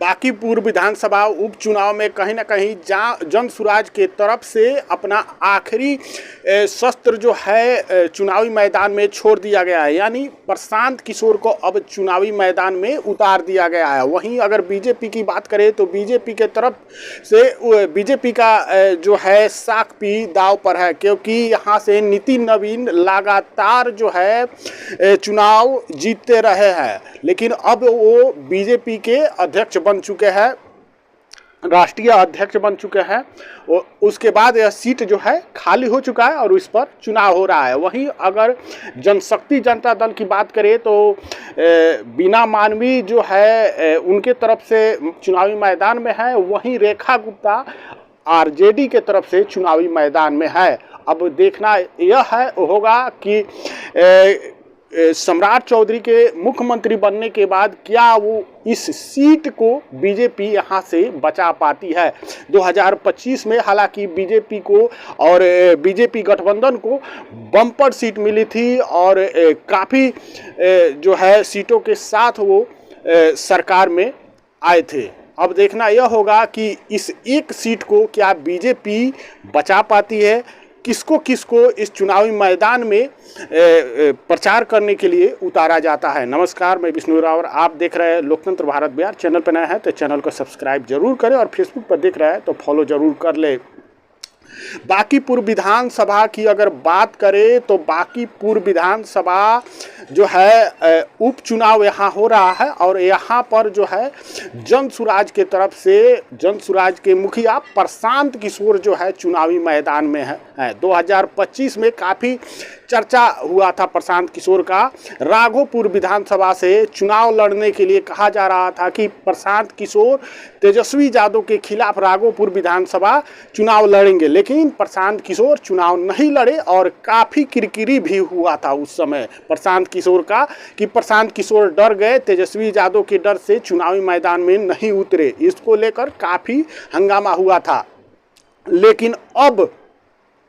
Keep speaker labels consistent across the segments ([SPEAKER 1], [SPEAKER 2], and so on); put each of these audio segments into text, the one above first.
[SPEAKER 1] बांकीपुर विधानसभा उपचुनाव में कहीं ना कहीं जन सुराज के तरफ से अपना आखिरी शस्त्र जो है चुनावी मैदान में छोड़ दिया गया है, यानी प्रशांत किशोर को अब चुनावी मैदान में उतार दिया गया है। वहीं अगर बीजेपी की बात करें तो बीजेपी के तरफ से बीजेपी का जो है साख-पी दाव पर है, क्योंकि यहाँ से नितिन नवीन लगातार जो है चुनाव जीतते रहे हैं, लेकिन अब वो बीजेपी के अध्यक्ष बन चुके हैं, राष्ट्रीय अध्यक्ष बन चुके हैं। उसके बाद यह सीट जो है खाली हो चुका है और इस पर चुनाव हो रहा है। वहीं अगर जनशक्ति जनता दल की बात करें तो बीना मानवी जो है उनके तरफ से चुनावी मैदान में है, वहीं रेखा गुप्ता आरजेडी के तरफ से चुनावी मैदान में है। अब देखना यह होगा कि सम्राट चौधरी के मुख्यमंत्री बनने के बाद क्या वो इस सीट को बीजेपी यहां से बचा पाती है। 2025 में हालांकि बीजेपी को और बीजेपी गठबंधन को बम्पर सीट मिली थी और काफ़ी जो है सीटों के साथ वो सरकार में आए थे। अब देखना यह होगा कि इस एक सीट को क्या बीजेपी बचा पाती है, किसको किसको इस चुनावी मैदान में प्रचार करने के लिए उतारा जाता है। नमस्कार, मैं विष्णु रावर, आप देख रहे हैं लोकतंत्र भारत बिहार। चैनल पर नया है तो चैनल को सब्सक्राइब जरूर करें और फेसबुक पर देख रहे हैं तो फॉलो जरूर कर ले। बांकीपुर विधानसभा की अगर बात करें तो बांकीपुर विधानसभा जो है उपचुनाव यहाँ हो रहा है और यहाँ पर जो है जन सुराज के तरफ से जन सुराज के मुखिया प्रशांत किशोर जो है चुनावी मैदान में है। 2025 में काफ़ी चर्चा हुआ था प्रशांत किशोर का। राघोपुर विधानसभा से चुनाव लड़ने के लिए कहा जा रहा था कि प्रशांत किशोर तेजस्वी यादव के खिलाफ राघोपुर विधानसभा चुनाव लड़ेंगे, लेकिन प्रशांत किशोर चुनाव नहीं लड़े और काफ़ी किरकिरी भी हुआ था उस समय प्रशांत किशोर का कि प्रशांत किशोर डर गए, तेजस्वी यादव के डर से चुनावी मैदान में नहीं उतरे। इसको लेकर काफ़ी हंगामा हुआ था, लेकिन अब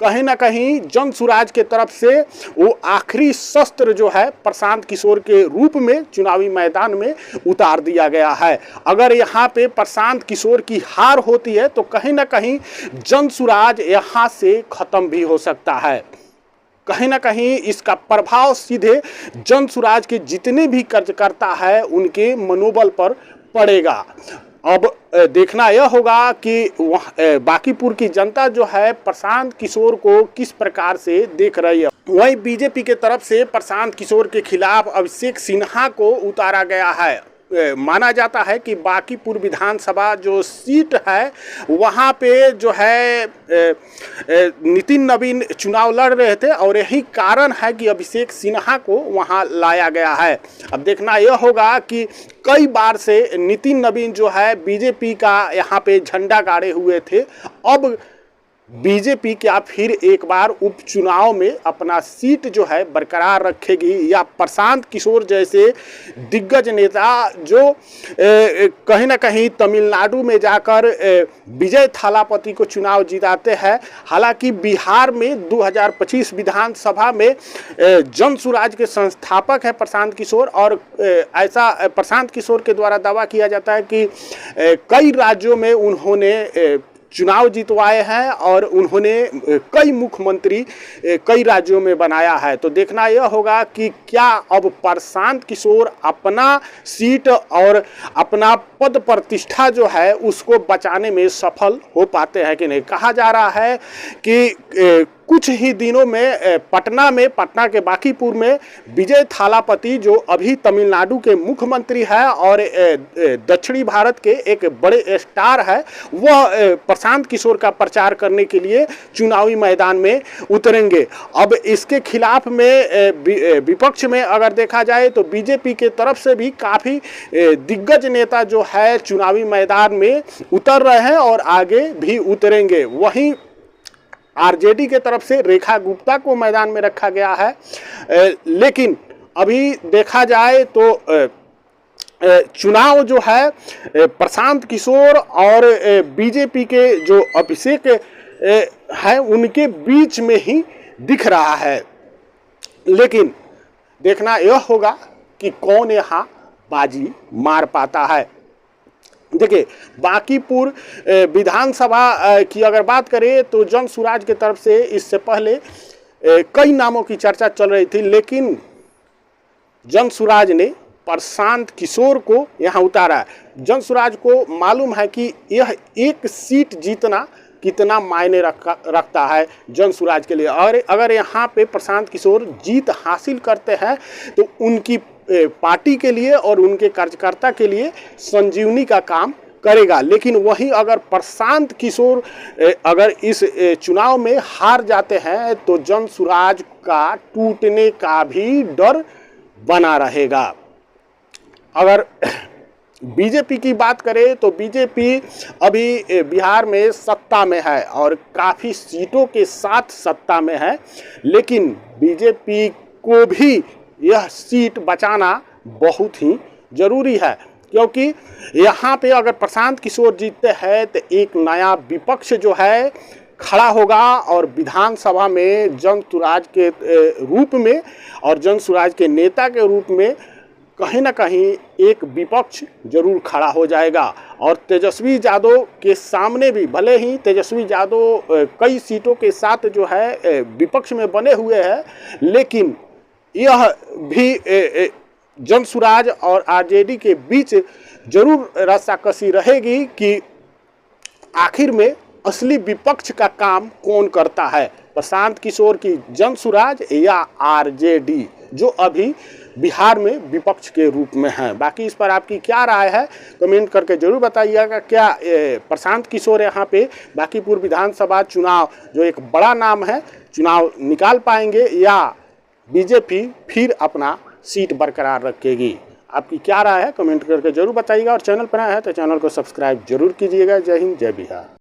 [SPEAKER 1] कहीं ना कहीं जन सुराज के तरफ से वो आखिरी शस्त्र जो है प्रशांत किशोर के रूप में चुनावी मैदान में उतार दिया गया है। अगर यहाँ पे प्रशांत किशोर की हार होती है तो कहीं ना कहीं जन सुराज यहाँ से खत्म भी हो सकता है। कहीं ना कहीं इसका प्रभाव सीधे जन सुराज के जितने भी कार्यकर्ता है उनके मनोबल पर पड़ेगा। अब देखना यह होगा कि बांकीपुर की जनता जो है प्रशांत किशोर को किस प्रकार से देख रही है। वहीं बीजेपी के तरफ से प्रशांत किशोर के खिलाफ अभिषेक सिन्हा को उतारा गया है। माना जाता है कि बांकीपुर विधानसभा जो सीट है वहाँ पे जो है नितिन नवीन चुनाव लड़ रहे थे और यही कारण है कि अभिषेक सिन्हा को वहाँ लाया गया है। अब देखना यह होगा कि कई बार से नितिन नवीन जो है बीजेपी का यहाँ पे झंडा गाड़े हुए थे, अब बीजेपी क्या फिर एक बार उपचुनाव में अपना सीट जो है बरकरार रखेगी या प्रशांत किशोर जैसे दिग्गज नेता जो कहीं ना कहीं तमिलनाडु में जाकर विजय थालापति को चुनाव जिताते हैं। हालांकि बिहार में 2025 विधानसभा में जन सुराज के संस्थापक है प्रशांत किशोर और ऐसा प्रशांत किशोर के द्वारा दावा किया जाता है कि कई राज्यों में उन्होंने चुनाव जितवाए हैं और उन्होंने कई मुख्यमंत्री कई राज्यों में बनाया है। तो देखना यह होगा कि क्या अब प्रशांत किशोर अपना सीट और अपना पद प्रतिष्ठा जो है उसको बचाने में सफल हो पाते हैं कि नहीं। कहा जा रहा है कि कुछ ही दिनों में पटना के बांकीपुर में विजय थालापति जो अभी तमिलनाडु के मुख्यमंत्री है और दक्षिणी भारत के एक बड़े स्टार है, वह प्रशांत किशोर का प्रचार करने के लिए चुनावी मैदान में उतरेंगे। अब इसके खिलाफ में विपक्ष में अगर देखा जाए तो बीजेपी के तरफ से भी काफ़ी दिग्गज नेता जो है चुनावी मैदान में उतर रहे हैं और आगे भी उतरेंगे। वहीं आरजेडी के तरफ से रेखा गुप्ता को मैदान में रखा गया है, लेकिन अभी देखा जाए तो चुनाव जो है प्रशांत किशोर और बीजेपी के जो अभिषेक है उनके बीच में ही दिख रहा है। लेकिन देखना यह होगा कि कौन यहाँ बाजी मार पाता है। देखिए, बांकीपुर विधानसभा की अगर बात करें तो जन सुराज की तरफ से इससे पहले कई नामों की चर्चा चल रही थी, लेकिन जन सुराज ने प्रशांत किशोर को यहाँ उतारा। जन सुराज को मालूम है कि यह एक सीट जीतना कितना मायने रखता है जन सुराज के लिए, और अगर यहाँ पे प्रशांत किशोर जीत हासिल करते हैं तो उनकी पार्टी के लिए और उनके कार्यकर्ता के लिए संजीवनी का काम करेगा। लेकिन वहीं अगर प्रशांत किशोर अगर इस चुनाव में हार जाते हैं तो जन सुराज का टूटने का भी डर बना रहेगा। अगर बीजेपी की बात करें तो बीजेपी अभी बिहार में सत्ता में है और काफ़ी सीटों के साथ सत्ता में है, लेकिन बीजेपी को भी यह सीट बचाना बहुत ही ज़रूरी है, क्योंकि यहाँ पे अगर प्रशांत किशोर जीतते हैं तो एक नया विपक्ष जो है खड़ा होगा और विधानसभा में जन सुराज के रूप में और जन सुराज के नेता के रूप में कहीं ना कहीं एक विपक्ष जरूर खड़ा हो जाएगा। और तेजस्वी यादव के सामने भी, भले ही तेजस्वी यादव कई सीटों के साथ जो है विपक्ष में बने हुए हैं, लेकिन यह भी जन सुराज और आरजेडी के बीच जरूर रस्साकसी रहेगी कि आखिर में असली विपक्ष का काम कौन करता है, प्रशांत किशोर की जन सुराज या आरजेडी, जो अभी बिहार में विपक्ष के रूप में है। बाकी इस पर आपकी क्या राय है कमेंट करके जरूर बताइएगा। क्या प्रशांत किशोर यहाँ पे बांकीपुर विधानसभा चुनाव जो एक बड़ा नाम है चुनाव निकाल पाएंगे या बीजेपी फिर अपना सीट बरकरार रखेगी? आपकी क्या राय है कमेंट करके जरूर बताइएगा। और चैनल पर आया है तो चैनल को सब्सक्राइब जरूर कीजिएगा। जय हिंद, जय बिहार।